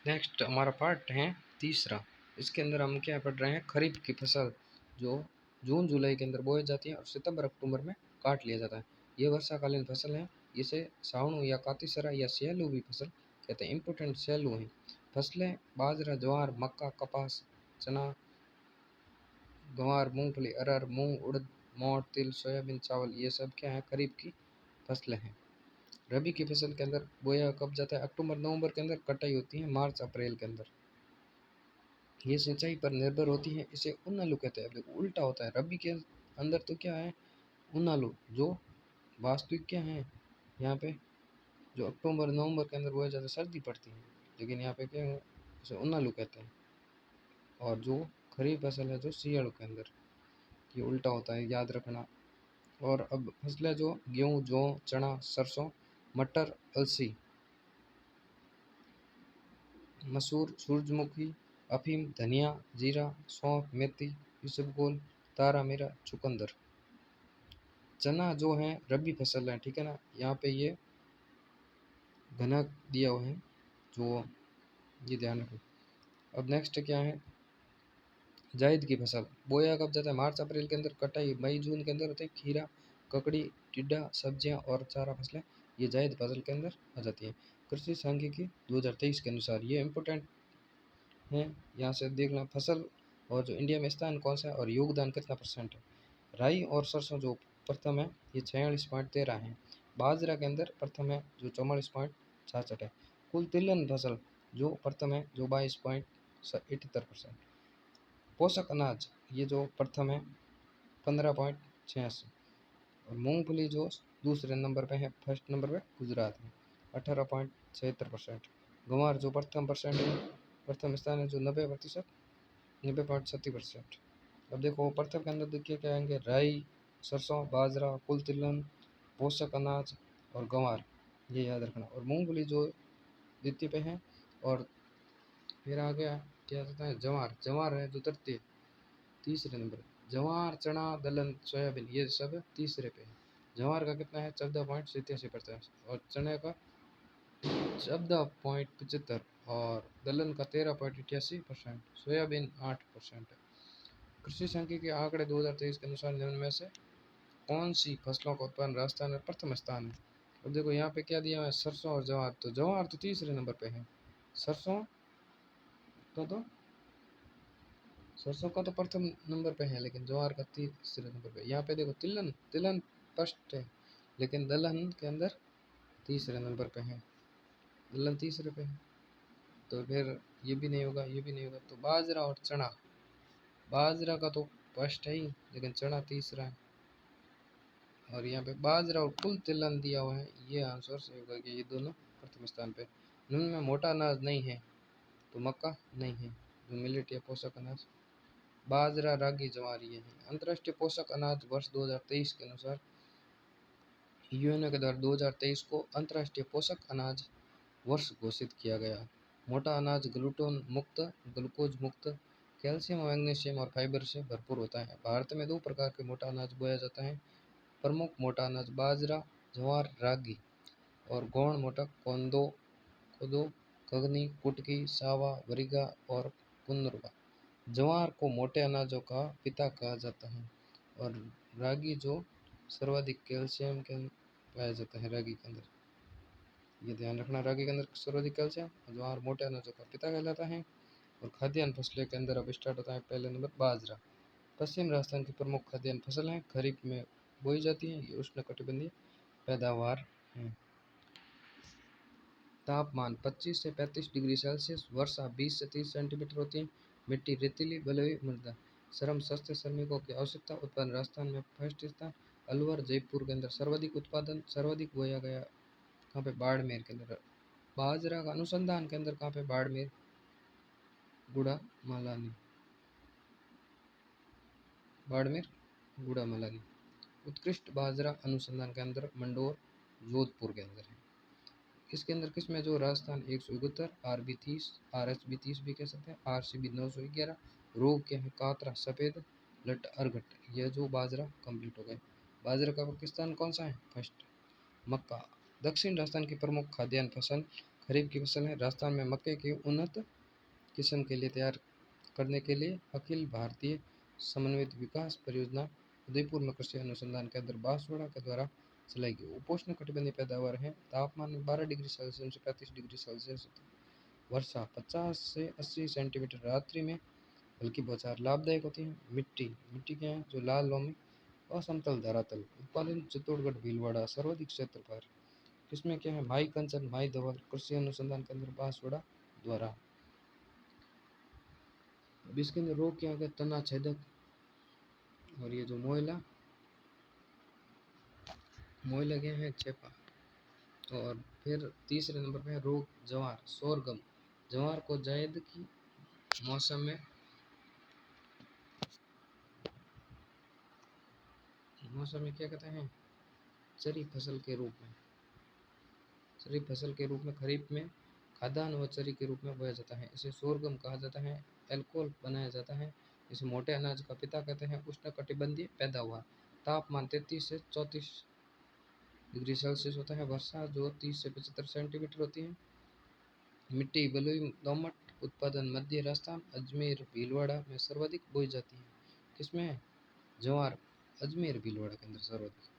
Next हमारा part है तीसरा। इसके अंदर हम क्या पढ़ रहे हैं, खरीफ की फसल जो जून जुलाई के अंदर बोई जाती है और सितंबर अक्टूबर में काट लिया जाता है। ये वर्षाकालीन फसल है। इसे सावणु या कातीसरा या सियालू भी फसल कहते हैं। इंपॉर्टेंट सियालू हैं फसलें बाजरा, ज्वार, मक्का, कपास, चना, ग्वार, मूंगफली, अरहर, मूंग, उड़द, मोठ, तिल, सोयाबीन, चावल, ये सब क्या है, खरीफ की फसलें हैं। रबी की फसल के अंदर बोया कब जाता है, अक्टूबर नवंबर के अंदर, कटाई होती है मार्च अप्रैल के अंदर। ये सिंचाई पर निर्भर होती है। इसे उनालू कहते हैं। देखो उल्टा होता है, रबी के अंदर तो क्या है, उनालू, जो वास्तविक क्या है यहाँ पे, जो अक्टूबर नवंबर के अंदर बोया जाता है सर्दी पड़ती है, लेकिन यहाँ पे क्या है, उसे उनालू कहते हैं। और जो खरीफ फसल है जो सियाड़ू के अंदर, ये उल्टा होता है, याद रखना। और अब फसलें जो गेहूँ, जौ, चना, सरसों, मटर, अलसी, मसूर, सूरजमुखी, अफीम, धनिया, जीरा, सौंफ, मेथी, इसबगोल, तारा मीरा, चुकंदर। चना जो है रबी फसल है, ठीक है ना, यहाँ पे ये घना दिया हुआ है, जो ये ध्यान रखो। अब नेक्स्ट क्या है, जायद की फसल बोया कब जाता है, मार्च अप्रैल के अंदर, कटाई मई जून के अंदर होती है। खीरा, ककड़ी, टिड्डा, सब्जियां और चारा फसलें ये जायद फसल के अंदर आ जाती है। कृषि सांख्यिकी 2023 के अनुसार ये इम्पोर्टेंट है, यहाँ से देखना फसल और जो इंडिया में स्थान कौन सा है और योगदान कितना परसेंट है। राई और सरसों जो प्रथम है ये 46.13 है। बाजरा के अंदर प्रथम है जो 44.66 है। कुल तिलहन फसल जो प्रथम है जो 22.78%। पोषक अनाज ये जो प्रथम है 15.86। और मूंगफली जो दूसरे नंबर पे है, फर्स्ट नंबर पे गुजरात में 18.76%। गंवार जो प्रथम स्थान है जो 90%, 90.37%। अब देखो प्रथम के अंदर देखिए क्या आएंगे, राई, सरसों, बाजरा, कुल तिलहन, पोषक अनाज और गंवार, ये याद रखना। और मूंगफली जो द्वितीय पे है। और फिर आ गया क्या कहता है, जवार, जवार है जो तृतीय तीसरे नंबर। जवार, चना, दलहन, सोयाबीन ये सब तीसरे पे है। जवार का कितना है 14.87% और चने का 14.75 और दलहन का 13.88%, सोयाबीन 8%। कृषि संख्या के आंकड़े 2023 के अनुसार निम्न में से कौन सी फसलों का उत्पादन राजस्थान में प्रथम स्थान है। अब देखो यहाँ पे क्या दिया हुआ है, सरसों और जवार, तो जवार तो तीसरे नंबर पे है, सरसों तो सरसों का तो प्रथम नंबर पे है, लेकिन ज्वार का तीसरे नंबर पे। यहाँ पे देखो तिलहन, तिलहन फर्स्ट है, लेकिन दलहन के अंदर तीसरे नंबर पे है, दलहन तीसरे पे है। तो फिर ये भी नहीं होगा, ये भी नहीं होगा। तो बाजरा और चना, बाजरा का तो फर्स्ट है ही, लेकिन चना तीसरा है। और यहाँ पे बाजरा और कुल तिलहन दिया हुआ है, ये आंसर सही होगा कि ये दोनों प्रथम स्थान पे। निम्न में मोटा अनाज नहीं है, तो मक्का नहीं है, जो मिलेट या पोषक अनाज। बाजरा, रागी, ज्वार ये है। अंतर्राष्ट्रीय पोषक अनाज वर्ष 2023 के अनुसार यूएनओ के द्वारा 2023 को अंतर्राष्ट्रीय पोषक अनाज वर्ष घोषित किया गया। मोटा अनाज ग्लूटेन मुक्त, ग्लूकोज मुक्त, कैल्शियम, मैग्नीशियम और फाइबर से भरपूर होता है। भारत में दो प्रकार के मोटा अनाज बोया जाता है। प्रमुख मोटा अनाज बाजरा, ज्वार, रागी और गौण मोटा कोंदो, कोदो, कगनी, कुटकी, सावा, वरीगा और कुनरवा। ज्वार को मोटे अनाजों का पिता कहा जाता है। और रागी जो सर्वाधिक कैल्शियम के पाया जाता है रागी के अंदर, ये ध्यान रखना, रागी के अंदर सर्वाधिक कैल्शियम। ज्वार मोटे अनाजों का पिता कहलाता है। और खाद्यान्न फसलों के अंदर अब स्टार्ट होता है पहले नंबर बाजरा। पश्चिम राजस्थान की प्रमुख खाद्यान्न फसल है, खरीफ में बोई जाती है, ये उष्णकटिबंधीय पैदावार है। तापमान 25 से 35 डिग्री सेल्सियस, वर्षा 20 से 30 सेंटीमीटर होती है। मिट्टी रेतीली, बलुई मृदा। श्रम सस्ते श्रमिकों की आवश्यकता। उत्पादन राजस्थान में फर्स्ट स्थान। अलवर, जयपुर के अंदर सर्वाधिक उत्पादन, सर्वाधिक बोया गया कहाँ पे, बाड़मेर के अंदर। बाजरा का अनुसंधान के अंदर कहाँ पे, बाड़मेर, गुड़ा मलानी, बाड़मेर, गुड़ा मलानी। उत्कृष्ट बाजरा अनुसंधान के अंदर मंडोर, जोधपुर के अंदर है। इसके अंदर किसमें जो राजस्थान 171, RB30, RSB30 भी कह सकते हैं, RCB 911। रोग के हैं कातरा, सफ़ेद लट, अरगट। यह जो बाजरा कंप्लीट हो गए। बाजरा का पाकिस्तान कौन सा है, फर्स्ट। मक्का दक्षिण राजस्थान की प्रमुख खाद्यान्न फसल, खरीफ की फसल है। राजस्थान में मक्के की उन्नत किस्म के लिए तैयार करने के लिए अखिल भारतीय समन्वित विकास परियोजना उदयपुर में कृषि अनुसंधान केंद्र बांसवाड़ा के द्वारा चलाई गई। उपोष्ण कटिबंधीय पैदावार है। तापमान 12 डिग्री सेल्सियस से 35 डिग्री सेल्सियस, वर्षा 50 से 80 सेंटीमीटर, रात्रि में हल्की बौछार लाभदायक होती है। मिट्टी मिट्टी क्या है, जो लाल लोमी असमतल धरातल। उत्पादन चित्तौड़गढ़ भीलवाड़ा, सर्वाधिक क्षेत्रफल। किसमें क्या है, माई कंचन माई धवल कृषि अनुसंधान केंद्र बांसवाड़ा द्वारा। अब इसके अंदर रोग क्या है, तना छेदक, और ये जो मोयला मोयला क्या है, चेपा। और फिर तीसरे नंबर पे है रोग ज्वार सोरगम। ज्वार को जायद की मौसम में क्या कहते हैं, चरी फसल के रूप में, चरी फसल के रूप में खरीफ में खाद्यान्न व चरी के रूप में बोया जाता है। इसे सोरगम कहा जाता है। एल्कोहल बनाया जाता है। इसे मोटे अनाज का पिता कहते हैं। उष्णकटिबंधीय पैदावार, तापमान 33 से 34 डिग्री सेल्सियस होता है। वर्षा जो 30 से 75 सेंटीमीटर होती है। मिट्टी बलुई दोमट। उत्पादन मध्य राजस्थान, अजमेर भीलवाड़ा में सर्वाधिक बोई जाती है। किसमें, ज्वार अजमेर भीलवाड़ा के अंदर सर्वाधिक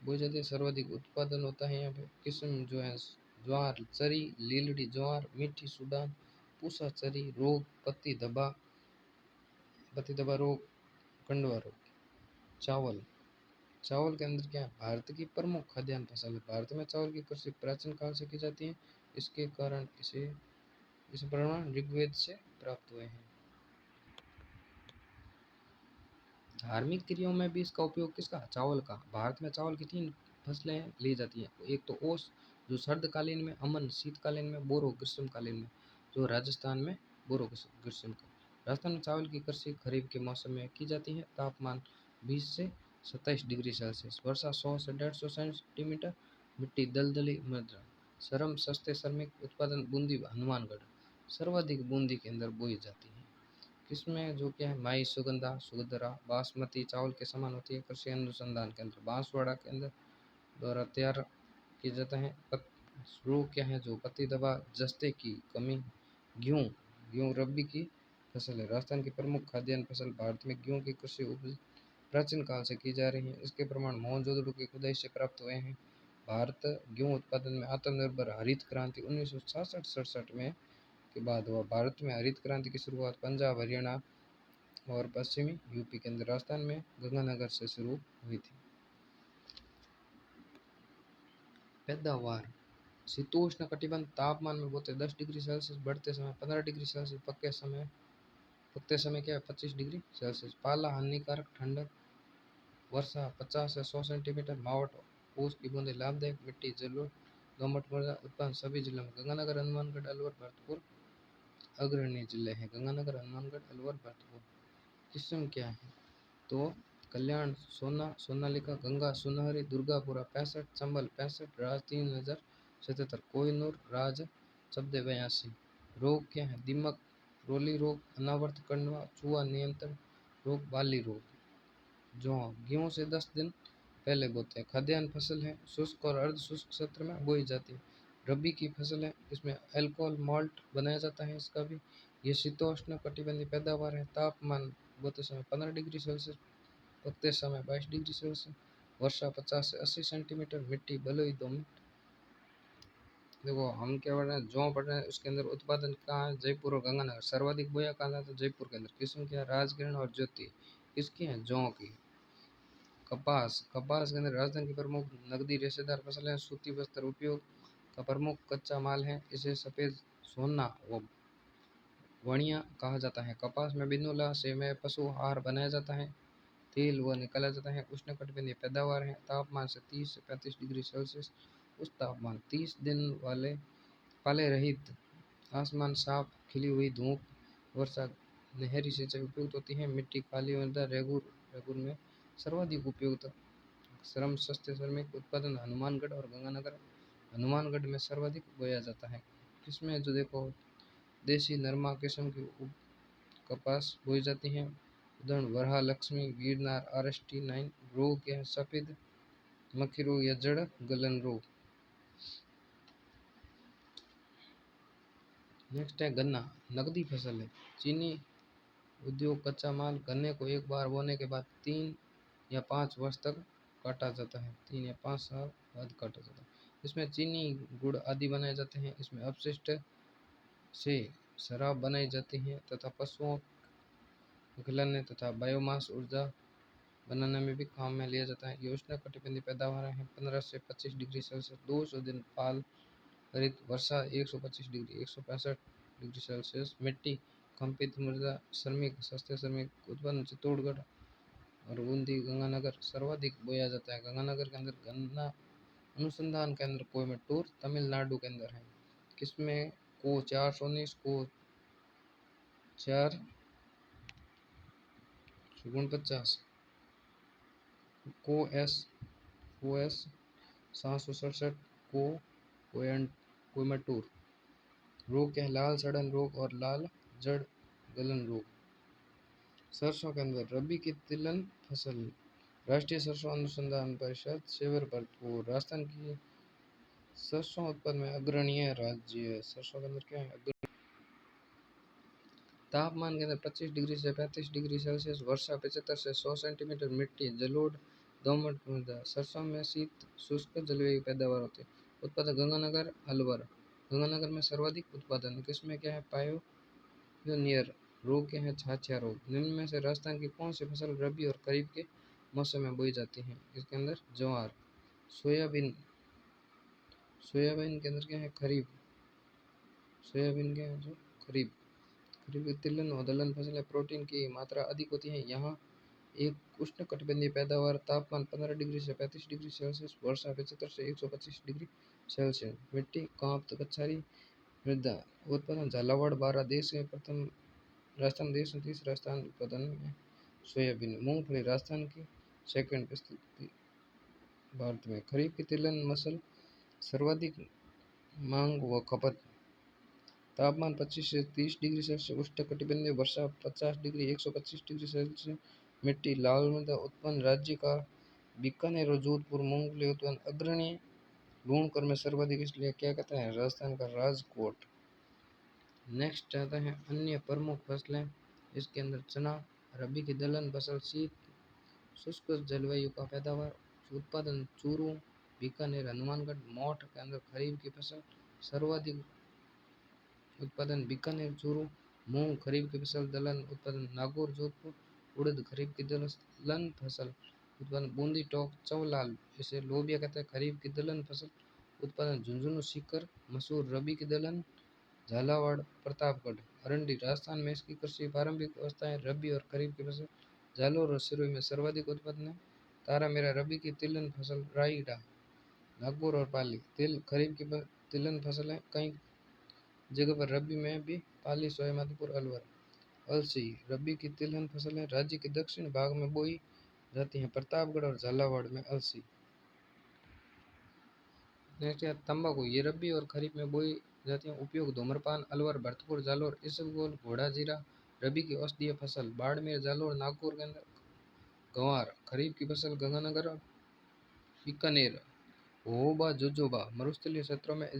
बोई जाती है, सर्वाधिक उत्पादन होता है यहाँ पे। किस्म जो है, ज्वार चरी, लीलड़ी ज्वार, मीठी सूडान, पूसा चरी। रोग पत्ती धब्बा रोग, कंडवा रोग। चावल चावल के अंदर क्या है, भारत की प्रमुख खाद्यान्न फसल है। भारत में चावल की कृषि प्राचीन काल से की जाती है। इसके कारण इसे प्रमाण ऋग्वेद से प्राप्त हुए हैं। धार्मिक क्रियाओं में भी इसका उपयोग किसका, चावल का। भारत में चावल की 3 फसलें ली जाती हैं। एक तो ओस, जो सर्दकालीन में, अमन शीतकालीन में, बोरो ग्रीष्मकालीन में, जो राजस्थान में बोरो ग्रीष्म का। राजस्थान में चावल की कृषि खरीफ के मौसम में की जाती है। तापमान 20 से 27 डिग्री सेल्सियस, वर्षा 100 से 150 सेंटीमीटर, मिट्टी दलदली मृदा। श्रम सस्ते श्रमिक। उत्पादन बूंदी हनुमानगढ़, सर्वाधिक बूंदी के अंदर बोई जाती है। किसमें, जो क्या है, माई सुगंधा सुगंधरा बासमती चावल के समान होती है। कृषि अनुसंधान केंद्र बांसवाड़ा के अंदर द्वारा तैयार किया जाता है। रोग क्या है, जो पत्ती धब्बा जस्ते की कमी। गेहूँ गेहूँ रबी की फसल है। राजस्थान की प्रमुख खाद्यान्न फसल। भारत में गेहूँ की कृषि उपज प्राचीन काल से की जा रही है। इसके प्रमाण मोहनजोदड़ो की खुदाई से प्राप्त हुए हैं। भारत गेहूँ उत्पादन में आत्मनिर्भर। हरित क्रांति 1966-67 में के बाद हुआ। भारत में हरित क्रांति की शुरुआत पंजाब, हरियाणा और पश्चिमी यूपी के अंदर, राजस्थान में गंगानगर से शुरू हुई थी। पैदावार, शीतोष्ण कटिबंध, तापमान में बोते 10 डिग्री सेल्सियस, बढ़ते समय 15 डिग्री सेल्सियस, पकते समय क्या है, 25 डिग्री सेल्सियस। पाला हानिकारक, ठंडक। वर्षा 50 से 100 सेंटीमीटर, मावट ओस की बूंदे लाभदायक। मिट्टी जलोढ़ दोमट मृदा। उत्पादन सभी जिलों में। गंगानगर, हनुमानगढ़, अलवर, भरतपुर अग्रणी जिले हैं। गंगानगर, हनुमानगढ़, अलवर, भरतपुर। किस्म क्या है, तो कल्याण सोना सोनालिका, गंगा सुनहरी, दुर्गापुरा 65, चंबल 65, राज 3077, कोहिनूर राज 1482। रोग क्या है, दीमक, रोली रोग, अनावर्त कंडवा, चूहा नियंत्रण रोग, बाली रोग। जौ गेहूं से 10 दिन पहले बोते हैं। खाद्यान्न फसल है। शुष्क और अर्ध शुष्क क्षेत्र में बोई जाती है। रबी की फसल है। इसमें अल्कोहल माल्ट बनाया जाता है। इसका भी ये शीतोष्ण कटिबंधीय पैदावार है। तापमान बोते समय 15 डिग्री सेल्सियस, पकते समय 22 डिग्री सेल्सियस। वर्षा 50 से 80 सेंटीमीटर। मिट्टी बलुई दोमट। देखो हम क्या पढ़ रहे हैं, जौ पढ़ रहे हैं। उसके अंदर उत्पादन कहाँ है, जयपुर और गंगानगर। सर्वाधिक बोया कहाँ जाता है, जयपुर के अंदर। किस्म क्या है, राजगिरण और ज्योति। किसकी है, जौ की। कपास के अंदर राजस्थान की प्रमुख नकदी रेशेदार फसल है। सूती वस्त्र उपयोग का प्रमुख कच्चा माल है। इसे सफ़ेद सोना व वणिया कहा जाता है। कपास में बिनोला से में पशु आहार बनाया जाता है। तेल व निकाला जाता है। उष्णकटिबंधीय पैदावार है। तापमान से 30 से 35 डिग्री सेल्सियस, उच्च तापमान। 30 दिन वाले पाले रहित, आसमान साफ, खिली हुई धूप, वर्षा, नहरी सिंचाई उपयुक्त होती है। मिट्टी काली मृदा, रेगुर में सर्वाधिक उपयुक्त। श्रम सस्ते श्रमिक। उत्पादन हनुमानगढ़ और गंगानगर। हनुमानगढ़ में सर्वाधिक बोया जाता है। किसमें, जो देखो, देसी नरमा किस्म की कपास बोई जाती है। उदाहरण वरहा लक्ष्मी, गिरनार, RST 9। रोग क्या है, सफेद मक्खी रोग या जड़ गलन रोग। नेक्स्ट है गन्ना, नकदी फसल है। चीनी उद्योग कच्चा माल गन्ने को एक बार बोने के बाद 3 या 5 वर्ष तक काटा जाता है। 3 या 5 साल बाद काटा जाता है। इसमें चीनी, गुड़ आदि बनाए जाते हैं। इसमें अपशिष्ट से शराब बनाई जाती है तथा पशुओं को खिलाने तथा बायोमास ऊर्जा बनाने में भी काम में लिया जाता है। ये उष्णकटिबंधीय पैदावार है। 15 से 25 डिग्री सेल्सियस 200 दिन पाल हरित वर्षा 125 डिग्री 165 डिग्री सेल्सियस। मिट्टी कंपित मृदा श्रमिक सस्ते श्रमिक उत्पन्न चित्तौड़गढ़ और बूंदी गंगानगर सर्वाधिक बोया जाता है। गंगानगर के अंदर गन्ना अनुसंधान केंद्र कोयम्बटूर तमिलनाडु के अंदर है। किसमें को 419 को 449 को एस 767 को कोयम्बटूर। रोग क्या है? लाल सड़न रोग और लाल जड़ गलन रोग। सरसों के अंदर रबी की तिलहन फसल, राष्ट्रीय सरसों अनुसंधान परिषद सेवर भरतपुर। राजस्थान की सरसों उत्पादन में अग्रणीय राज्य है। सरसों के अंदर क्या है? तापमान के अंदर 25 डिग्री से 35 डिग्री सेल्सियस। वर्षा 75 से 100 सेंटीमीटर। मिट्टी जलोढ़ दोमट मृदा। सरसों में शीत शुष्क जलवायु पैदावार होती है। उत्पादन गंगानगर अलवर। गंगानगर में सर्वाधिक उत्पादन। किसमें क्या है? पायोनियर। रोग क्या है? छाछिया रोग। निम्न में से राजस्थान की कौन सी फसल रबी और खरीफ के मौसम में बोई जाती है? इसके अंदर ज्वार। सोयाबीन। सोयाबीन के अंदर क्या है? खरीफ। सोयाबीन क्या है? जो खरीफ। खरीफ की तिलहन और दलहन फसलें प्रोटीन की मात्रा अधिक होती है। यहाँ एक उष्णकटिबंधीय पैदावार। तापमान 15 डिग्री से 35 डिग्री सेल्सियस। वर्षा 75 से 125 डिग्री सेल्सियस। मिट्टी कांप कछारी मृदा। उत्पादन झालावाड़ 12 देश में प्रथम। राजस्थान देश में तीसरा स्थान उत्पादन में। सोयाबीन। मूंगफली राजस्थान की सेकंड स्थिति भारत में। खरीफ की तिलहन मसल सर्वाधिक मांग व खपत। तापमान 25 से 30 डिग्री सेल्सियस। उष्णकटिबंधीय। वर्षा 50 डिग्री 125 डिग्री सेल्सियस। मिट्टी लाल मृदा। उत्पन्न राज्य का बीकानेर और जोधपुर। मूंगफली उत्पन्न अग्रणी। लूणकर में सर्वाधिक इसलिए क्या कहते हैं? राजस्थान का राजकोट। नेक्स्ट आता है अन्य प्रमुख फसलें। इसके अंदर चना, रबी की दलहन फसल, शीत शुष्क जलवायु का पैदावार। उत्पादन चूरू, बीकानेर, हनुमानगढ़। मोठ के अंदर खरीफ की फसल सर्वाधिक उत्पादन बीकानेर, चूरू। मूंग खरीफ की फसल दलहन उत्पादन नागौर, जोधपुर। उड़द खरीफ की दलहन फसल उत्पादन बूंदी, टोंक, चौलाल। इसे लोबिया कहते हैं। खरीफ की दलहन फसल उत्पादन झुंझुनू, सीकर। मसूर रबी की दलहन झालावाड़, प्रतापगढ़। अरंडी राजस्थान में इसकी कृषि प्रारंभिक अवस्थाएं। रबी और खरीफ की फसल जालोर और सिरोही में सर्वाधिक उत्पादन है। तारामीरा रबी की तिलहन फसल। रायगढ़, नागौर और पाली तिल खरीफ की तिलहन फसल है। कई जगह पर रबी में भी पाली, सवाईमाधोपुर, अलवर। अलसी रबी की तिलहन फसल है। राज्य के दक्षिण भाग में बोई जाती है। प्रतापगढ़ और झालावाड़ में अलसी। नेक्स्ट है तंबाकू। ये रबी और खरीफ में बोई जाती है। उपयोग धूम्रपान। अलवर, भरतपुर, जालोर, इसबगोल, घोड़ा जीरा रबी की औषधीय फसल। बाड़मेर, जालोर, नागौर के अंदर गंवार खरीफ की फसल। गंगानगर, बीकानेर, होबा, जोजोबा मरुस्थलीय क्षेत्रों में।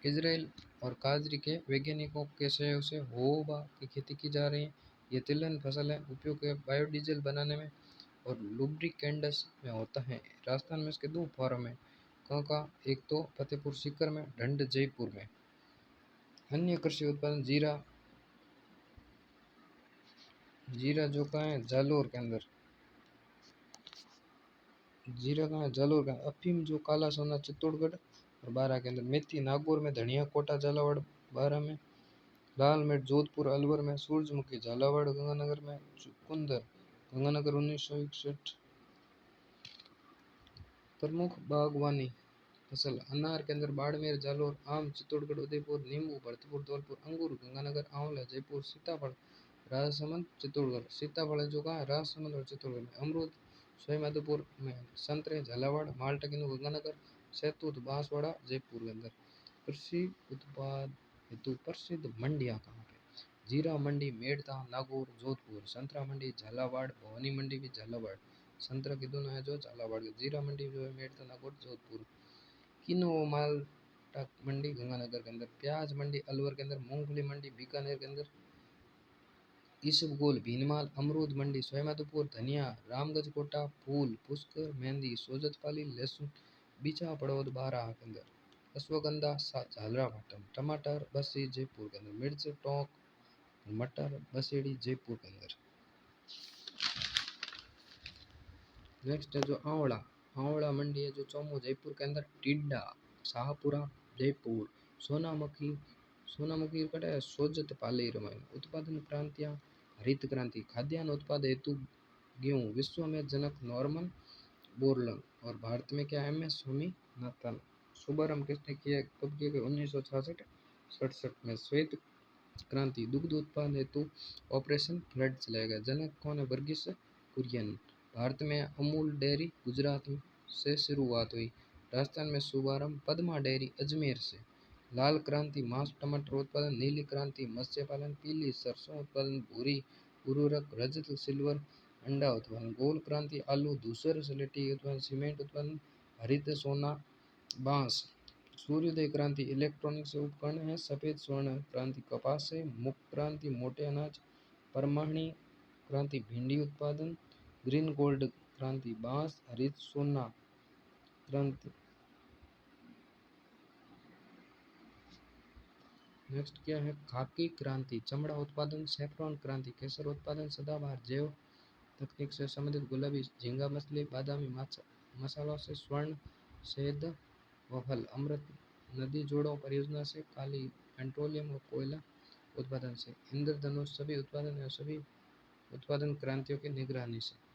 इजराइल और काजरी के वैज्ञानिकों के सहयोग से होबा की खेती की जा रही है। ये तिलहन फसल है। उपयोग बायोडीजल बनाने में और लुब्रिकेंट्स में होता है। राजस्थान में इसके दो फार्म है। कहाँ का? एक तो फतेहपुर सीकर में, ढंड जयपुर में। अन्य कृषि उत्पादन जीरा। जीरा जो कहाँ है? जालोर के अंदर। जीरा कहाँ है? जालोर का। अफीम जो काला सोना चित्तौड़गढ़ और बारह के अंदर। मेथी नागौर में, धनिया कोटा झालावाड़ 12 में। लाल मिर्च जोधपुर अलवर में। सूरजमुखी झालावाड़ गंगानगर में। चुकंदर गंगानगर 1961। प्रमुख बागवानी फसल अनार के अंदर बाड़मेर, जालोर। आम चित्तौड़गढ़, उदयपुर। नींबू भरतपुर, धौलपुर। अंगूर गंगानगर, आंवला जयपुर। सीताफल राजसमंद, चित्तौड़गढ़। सीताफल जो कहाँ है? राजसमंद और चित्तौड़गढ़ में। अमरूद सवाईमाधोपुर में। संतरे झालावाड़। माल्टा किन्नू गंगानगर। शहतूत बांसवाड़ा जयपुर के अंदर। कृषि उत्पाद हेतु प्रसिद्ध मंडियां कहाँ पे? जीरा मंडी मेड़ता नागौर जोधपुर। संतरा मंडी झालावाड़। भवानी मंडी भी झालावाड़। संतरा की दोनों है जो झालावाड़ के। जीरा मंडी जो है मेड़ता नागौर जोधपुर। किन्नू माल भुट्टा मंडी गंगानगर के अंदर, प्याज मंडी अलवर के अंदर, मूंगफली मंडी बीकानेर के अंदर, ईसबगोल भीनमाल, अमरूद मंडी सोयामाधोपुर, धनिया रामगंज कोटा, फूल पुष्कर, मेहंदी सोजतपाली, लहसुन बीचा पड़ौद बारह के अंदर, अश्वगंधा झालरा भाटन, टमाटर बसी जयपुर के अंदर, मिर्च टोंक मटर बसेड़ी जयपुर के अंदर। नेक्स्ट है जो आंवला, आंवला मंडी है जो चौमू जयपुर के अंदर, टिड्डा शाहपुरा जयपुर, सोनामुखी, सोनामुखी कटे सोजत पाली रमायण, उत्पादन क्रांतियां हरित क्रांति, खाद्यान्न उत्पाद हेतु गेहूं, विश्व में जनक नॉर्मन बोरलन, और भारत में क्या एम एस स्वामीनाथन। शुभारंभ किसने किया, कब किया, 1966-67 में। श्वेत क्रांति, दुग्ध उत्पादन हेतु ऑपरेशन फ्लड चलाया गया, जनक कौन है, वर्गीस कुरियन। भारत में अमूल डेयरी गुजरात से शुरुआत हुई, राजस्थान में शुभारंभ पद्मा डेयरी अजमेर से। लाल क्रांति, मांस टमाटर उत्पादन, नीली क्रांति, मत्स्य पालन, पीली सरसों उत्पादन, भूरी उर्वरक, रजत सिल्वर अंडा उत्पादन, गोल क्रांति, आलू धूसर सलेटी उत्पादन, सीमेंट उत्पादन, हरित सोना बांस। सूर्योदय क्रांति, इलेक्ट्रॉनिक से उपकरण है, सफेद स्वर्ण क्रांति, कपास से, मुख क्रांति, मोटे अनाज, परमाणु क्रांति, भिंडी उत्पादन, ग्रीन गोल्ड क्रांति, बांस, हरित सोना क्रांति। नेक्स्ट क्या है, खाकी क्रांति, चमड़ा उत्पादन, सैफरॉन क्रांति, केसर उत्पादन, सदाबहार जैव तकनीक से संबंधित, गुलाबी झींगा मछली, बादामी मसालों से, स्वर्ण शहद व फल, अमृत नदी जोड़ों परियोजना से, काली पेट्रोलियम व कोयला उत्पादन से, इंद्रधनुष सभी उत्पादन क्रांतियों की निगरानी से।